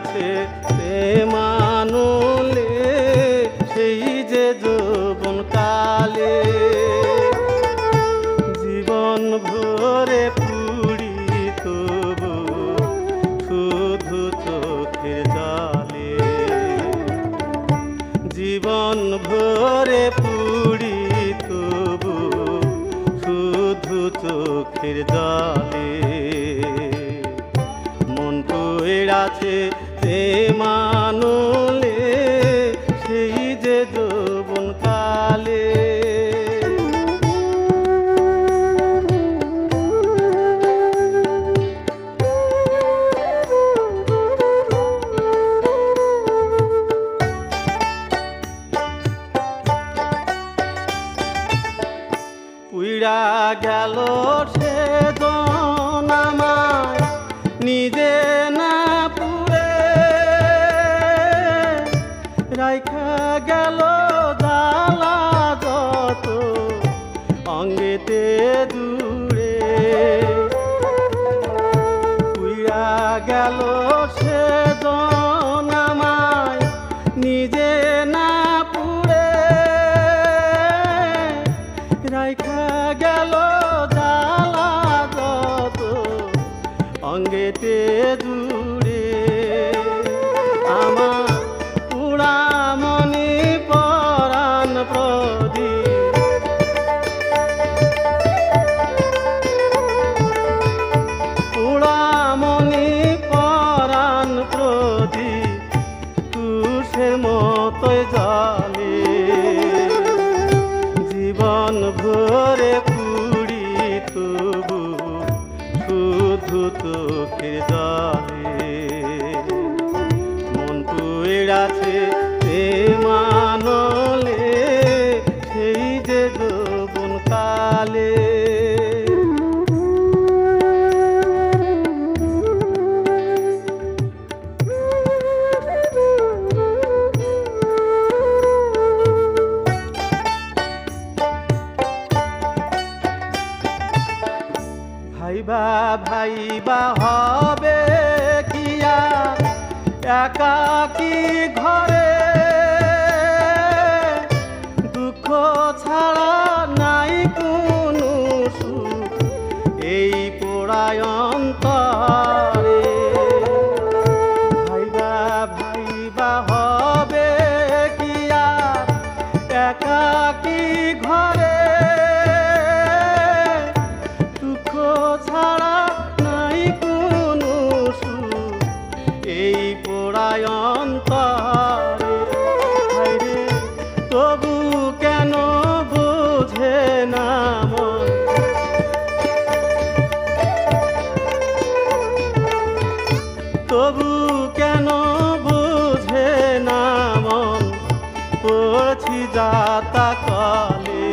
আছে প্রেমানলে সেই যে যৌবন কালে জীবন ভরে পুরি তবু শুধু চোখের জলে জীবন ভরে পুরি তবু শুধু চোখের জলে মন পড়ে আছে প্রেমানলে সেই যে যৌবন কালে উইড়া গেল সে জন আমায় নিজে না পুরে রাইখা গেল জ্বালা যত অঙ্গেতে দূরে উইড়া গেল সে জন আমায় নিজে না পুরে রাইখা গেল জ্বালা যত অঙ্গেতে দূরে আমার পুরামণি পরাণ প্রদীপ পুরামণি পরাণ প্রদীপ তুষের মতোই জলে জীবন ভরে পুরি তবু শুধু চোখের জলে মন পড়ে আছে প্রেমানলে সেই যে যৌবন কালে ভাইবা ভাইবা হবে কিয়া একাকী ঘরে দুঃখ ছাড়া নাই কোনো সুখ এই পোড়ায় অন্তরে ভাইবা ভাইবা হবে কিয়া একাকী ঘরে ছাড়া নাই কোনো সুখ এই পোড়ায় অন্তরে হায়রে তবু কেন বোঝে না মন তবু কেন বোঝে না মন পড়ছি যাতা কলে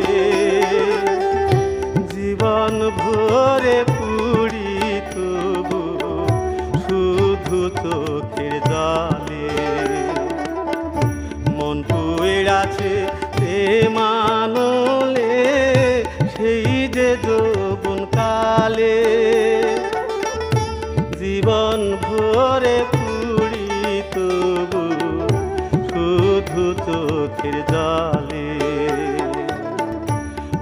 জীবন ভরে পুরি তবু শুধু চোখের জলে মন পড়ে আছে প্রেমানলে সেই যে যৌবন কালে জীবন ভরে পুরি তবু শুধু চোখের জলে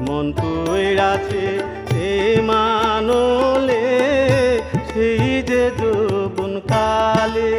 মন পড়ে আছে প্রেমানলে সেই যে যৌবন কালে।